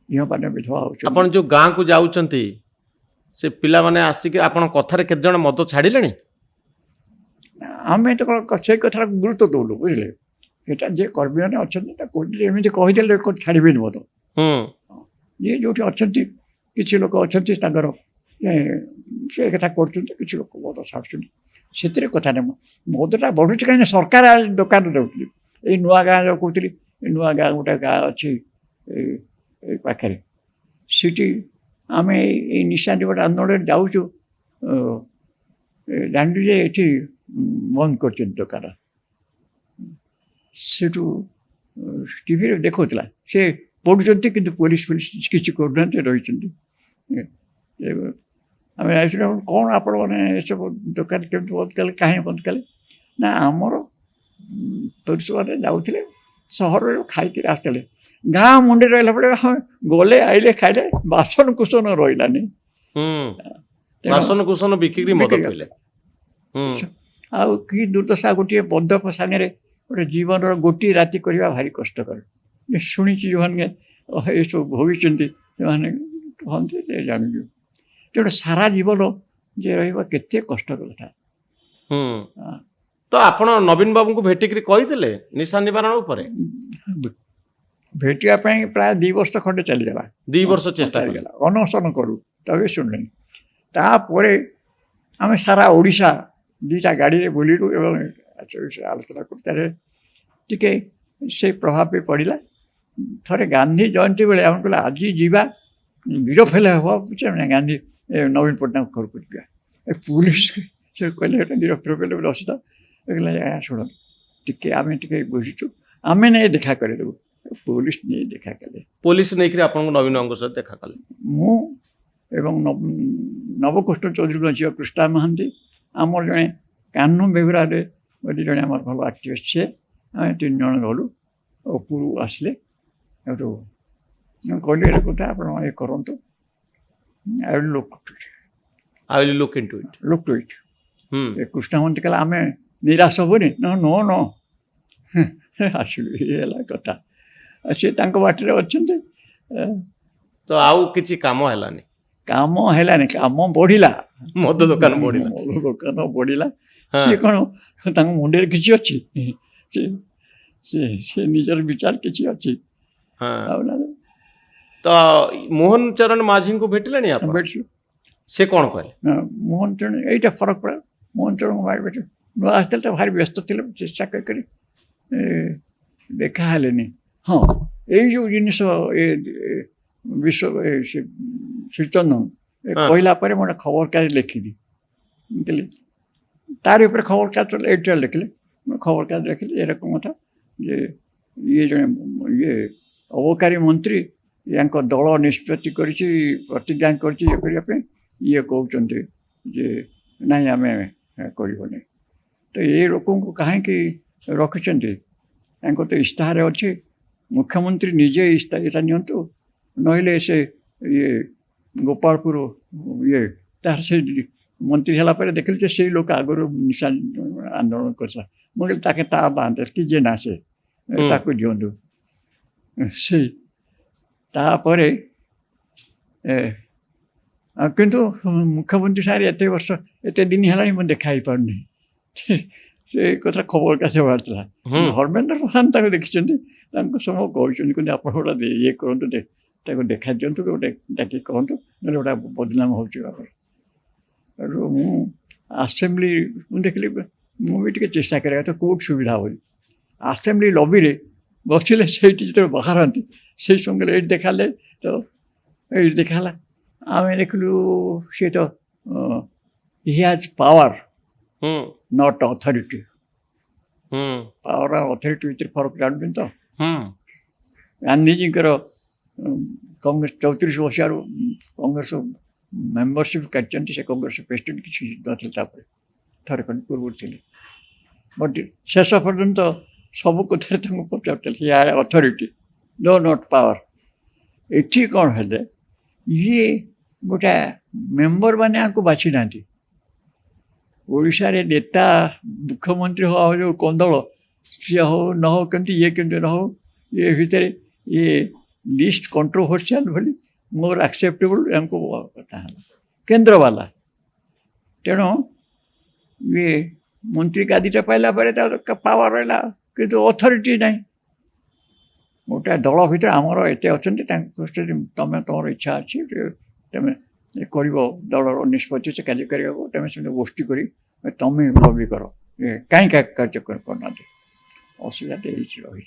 ଝିଅମାନେ ବିଧବା ହେଉଛନ୍ତି। ଆପଣ ଯେଉଁ ଗାଁକୁ ଯାଉଛନ୍ତି ସେ ପିଲାମାନେ ଆସିକି ଆପଣ କଥାରେ କେତେ ଜଣ ମଦ ଛାଡ଼ିଲେଣି? ଆମେ ତ ସେଇ କଥାଟା ଗୁରୁତ୍ୱ ଦେଉନୁ ବୁଝିଲେ। ଏଇଟା ଯିଏ କର୍ମୀମାନେ ଅଛନ୍ତି ତାକୁ ଏମିତି କହିଦେଲେ ଛାଡ଼ିବେନି ମଦ। ଯିଏ ଯେଉଁଠି ଅଛନ୍ତି କିଛି ଲୋକ ଅଛନ୍ତି ତାଙ୍କର ସେ କଥା କରୁଛନ୍ତି, କିଛି ଲୋକ ମଦ ଛାଡ଼ୁଛନ୍ତି, ସେଥିରେ କଥା ନାହିଁ। ମଦଟା ବଢ଼ୁଛି କାହିଁକି ସରକାର ଦୋକାନ ଦେଉଛନ୍ତି। ଏଇ ନୂଆ ଗାଁ ଯେଉଁ କହୁଥିଲି, ଏ ନୂଆ ଗାଁ ଗୋଟେ ଗାଁ ଅଛି ଏଇ ପାଖରେ, ସେଠି ଆମେ ଏଇ ନିଶା ନିବାରଣ ଆନ୍ଦୋଳନରେ ଯାଉଛୁ, ଜାଣିଲୁ ଯେ ଏଠି ବନ୍ଦ କରିଛନ୍ତି ଦୋକାନ। ସେଠୁ ଟିଭିରେ ଦେଖାଉଥିଲା, ସେ ପଢ଼ୁଛନ୍ତି କିନ୍ତୁ ପୋଲିସ କିଛି କରୁନାହାନ୍ତି, ରହିଛନ୍ତି। ଆମେ ଯାଇଥିଲୁ, କ'ଣ ଆପଣମାନେ ଏସବୁ ଦୋକାନ କେମିତି ବନ୍ଦ କଲେ, କାହିଁ ବନ୍ଦ କଲେ? ନା ଆମର ପୁରୁଷମାନେ ଯାଉଥିଲେ ସହରରେ ଖାଇକିରି ଆସିଥିଲେ, ଗାଁ ମୁଣ୍ଡେ ରହିଲା ବେଳେ ହଁ ଗଲେ ଆଇଲେ ଖାଇଲେ, ବାସନ କୁସନ ରହିଲାନି। ବାସନ କୁସନ ବିକିକି ମଦ ପିଇଲେ। ଆଉ କି ଦୁର୍ଦ୍ଦଶା, ଗୋଟିଏ ବନ୍ଧକ ସାଙ୍ଗରେ ଗୋଟେ ଜୀବନର ଗୋଟିଏ ରାତି କରିବା ଭାରି କଷ୍ଟକର। ଶୁଣିଛି ଯେଉଁମାନେ ଏସବୁ ଭୋଗିଛନ୍ତି ସେମାନେ କହନ୍ତି ଯେ ଜାଣିଛୁ। ତେଣୁ ସାରା ଜୀବନ ଯେ ରହିବ କେତେ କଷ୍ଟର କଥା। ତ ଆପଣ ନବୀନ ବାବୁଙ୍କୁ ଭେଟିକିରି କହିଥିଲେ ନିଶା ନିବାରଣ ଉପରେ? ଭେଟିବା ପାଇଁ ପ୍ରାୟ 2 ବର୍ଷ ଖଣ୍ଡେ ଚାଲିଗଲା। 2 ବର୍ଷ ଚେଷ୍ଟା ଚାଲିଗଲା, ଅନଶନ କରୁ, ତବେ ଶୁଣିଲେନି। ତାପରେ ଆମେ ସାରା ଓଡ଼ିଶା 2ଟା ଗାଡ଼ିରେ ବୁଲିଲୁ ଏବଂ ଆଲୋଚନା କରୁ। ତାରେ ଟିକେ ସେ ପ୍ରଭାବ ବି ପଡ଼ିଲା। ଥରେ ଗାନ୍ଧୀ ଜୟନ୍ତୀ ବେଳେ ଆମେ କହିଲେ ଆଜି ଯିବା, ଗିରଫ ହେଲେ ହେବ ଗାନ୍ଧୀ ନବୀନ ପଟ୍ଟନାୟକ ଘରକୁ ଯିବା। ପୁଲିସ ସେ କହିଲେ ଏଇଟା ଗିରଫ ହେଲେ ବୋଲି ଅସୁବିଧା। କହିଲେ ଶୁଣ ଟିକେ ଆମେ ଟିକେ ବୁଝିଛୁ, ଆମେ ନେଇ ଦେଖା କରିଦେବୁ। ପୋଲିସ ନେଇ ଦେଖା କଲେ। ପୋଲିସ ନେଇକରି ଆପଣଙ୍କୁ ନବୀନ ବାବୁଙ୍କ ସହିତ ଦେଖା କଲେ। ମୁଁ ଏବଂ ନବକୃଷ୍ଣ ଚୌଧୁରୀଙ୍କ ଝିଅ କୃଷ୍ଣା ମହାନ୍ତି, ଆମର ଜଣେ କାହ୍ନୁ ବେହୁରାରେ ବୋଲି ଜଣେ ଆମର ଭଲ ଆକ୍ଟିଭିଷ୍ଟ, ସିଏ ଆମେ 3 ଜଣ ଗଲୁ। ଉପରୁ ଆସିଲେ, ଏଠୁ କହିଲେ ଏ କଥା ଆପଣ ଇଏ କରନ୍ତୁ। ଆଇ ୱିଲ୍ ଲୁକ୍ ଟୁ ଇଟ୍। କୃଷ୍ଣା ମହାନ୍ତି କହିଲା ଆମେ ନିରାଶ ହେବୁନି। ନ ଆସିଲୁ, ଇଏ ହେଲା କଥା। ସେ ତାଙ୍କ ବାଟରେ ଅଛନ୍ତି। ତ ଆଉ କିଛି କାମ ହେଲାନି? କାମ ହେଲାନି, କାମ ବଢ଼ିଲା। ମଦ ଦୋକାନ ବଢ଼ିଲା। ମଦ ଦୋକାନ ବଢ଼ିଲା। ସିଏ କ'ଣ ତାଙ୍କ ମୁଣ୍ଡରେ କିଛି ଅଛି? ସେ ନିଜର ବିଚାର କିଛି ଅଛି। ତ ମୋହନ ଚରଣ ମାଝୀଙ୍କୁ ଭେଟିଲେଣି ଆପଣ? ଭେଟିଲୁ। ସେ କ'ଣ କହିଲେ? ମୋହନ ଚରଣ ଏଇଟା ଫରକ ପଡ଼ିଲା। ମୋହନ ଚରଣ ଭେଟିଲୁ, ନୂଆ ଆସିଥିଲେ ତ ଭାରି ବ୍ୟସ୍ତ ଥିଲେ, ଚେଷ୍ଟା କରି ଦେଖା ହେଲେନି। ହଁ, ଏଇ ଯେଉଁ ଜିନିଷ ଶ୍ରୀଚନ୍ଦନ କହିଲା ପରେ ମୁଁ ଗୋଟେ ଖବରକାଗଜ ଲେଖିଲି, ତାରି ଉପରେ ଖବରକାଗଜ ଏଇଟା ଲେଖିଲେ। ଖବରକାଗଜ ଲେଖିଲି ଏରକମ କଥା ଯେ ଇଏ ଜଣେ ଅବକାରୀ ମନ୍ତ୍ରୀ, ୟାଙ୍କ ଦଳ ନିଷ୍ପତ୍ତି କରିଛି, ପ୍ରତିଜ୍ଞା କରିଛି ଇଏ କରିବା ପାଇଁ, ଇଏ କହୁଛନ୍ତି ଯେ ନାଇଁ ଆମେ କରିବନି। ତ ଏ ଲୋକଙ୍କୁ କାହିଁକି ରଖିଛନ୍ତି? ତାଙ୍କର ତ ଇସ୍ତାହାରେ ଅଛି, ମୁଖ୍ୟମନ୍ତ୍ରୀ ନିଜେ ଏଇଟା ନିଅନ୍ତୁ, ନହେଲେ ସେ ଗୋପାଳପୁର ତାର ସେ ମନ୍ତ୍ରୀ ହେଲା ପରେ ଦେଖିଲି ଯେ ସେଇ ଲୋକ ଆଗରୁ ନିଶା ଆନ୍ଦୋଳନ କରିଥିଲା। ମୁଁ କହିଲି ତାକେ ତା ବାନ୍ଧେ କି ଯେ ନା ସେ ତାକୁ ଦିଅନ୍ତୁ। ସେଇ ତାପରେ କିନ୍ତୁ ମୁଖ୍ୟମନ୍ତ୍ରୀ ସାଙ୍ଗରେ ଏତେ ଦିନ ହେଲାଣି ମୁଁ ଦେଖା ହେଇପାରୁନି। ସେ କଥା ଖବରକାଗଜ ବାହାରିଥିଲା। ଧର୍ମେନ୍ଦ୍ର ପ୍ରଧାନ ତାକୁ ଦେଖିଛନ୍ତି, ତାଙ୍କୁ ସବୁ କହିଛନ୍ତି କିନ୍ତୁ ଆପଣ ଗୋଟେ ଇଏ କରନ୍ତୁ, ତାକୁ ଦେଖା ଦିଅନ୍ତୁ, ଗୋଟେ ଡାକି କହନ୍ତୁ, ନହେଲେ ଗୋଟେ ବଦନାମ ହେଉଛି। ମୁଁ ଆସେମ୍ବଲି ମୁଁ ଦେଖିଲି, ମୁଁ ବି ଟିକେ ଚେଷ୍ଟା କରିବା କଥା କେଉଁଠି ସୁବିଧା ହେବନି। ଆସେମ୍ବଲି ଲବିରେ ବସିଲେ, ସେଇଠି ଯେତେବେଳେ ବାହାରନ୍ତି ସେଇ ସଙ୍ଗେ ଏଇଠି ଦେଖାହେଲେ ତ ଏଇଠି ଦେଖା ହେଲା। ଆମେ ଦେଖିଲୁ ସେ ତ he has power not authority. Power ଆଉ ଅଥରିଟି ଭିତରେ ଫରକ ଜାଣୁଛନ୍ତି ତ? ଗାନ୍ଧୀଜୀଙ୍କର କଂଗ୍ରେସ 34 ମସିହାରୁ କଂଗ୍ରେସ ମେମ୍ବରସିପ୍ କାଟିଛନ୍ତି, ସେ କଂଗ୍ରେସ ପ୍ରେସିଡେଣ୍ଟ କିଛି ନଥିଲେ, ତାପରେ ଥରେ ଖଣ୍ଡେ ପୂର୍ବରୁ ଥିଲେ। ବଟ୍ ଶେଷ ପର୍ଯ୍ୟନ୍ତ ସବୁ କଥାରେ ତାଙ୍କୁ ପଚାରୁଥିଲେ he has authority not power. ଏଠି କ'ଣ ହେଲେ, ଇଏ ଗୋଟେ ମେମ୍ବର ମାନେ ଆଙ୍କୁ ବାଛି ନାହାନ୍ତି। ଓଡ଼ିଶାରେ ନେତା ମୁଖ୍ୟମନ୍ତ୍ରୀ ହଉ ଯେଉଁ କନ୍ଦଳ ସିଏ ହଉ ନ ହଉ, କେମିତି ଇଏ କେମିତି ନ ହଉ, ଇଏ ଭିତରେ ଇଏ लिस्ट कंट्रोवर्शियल बोली मोर एक्सेप्टेबल हमको कथा केन्द्र वाला तेणु ये मंत्री गादीटा पाइला पावर रहा कि अथॉरिटी नहीं गोटे दल भितर आमर एत अच्छा तुम तुम इच्छा अच्छी तुम कर दलर निष्पत्ति से कार्य करने तुम से गोष्ठी कर तुम लबी कर कहीं कार्य करना असुविधा रही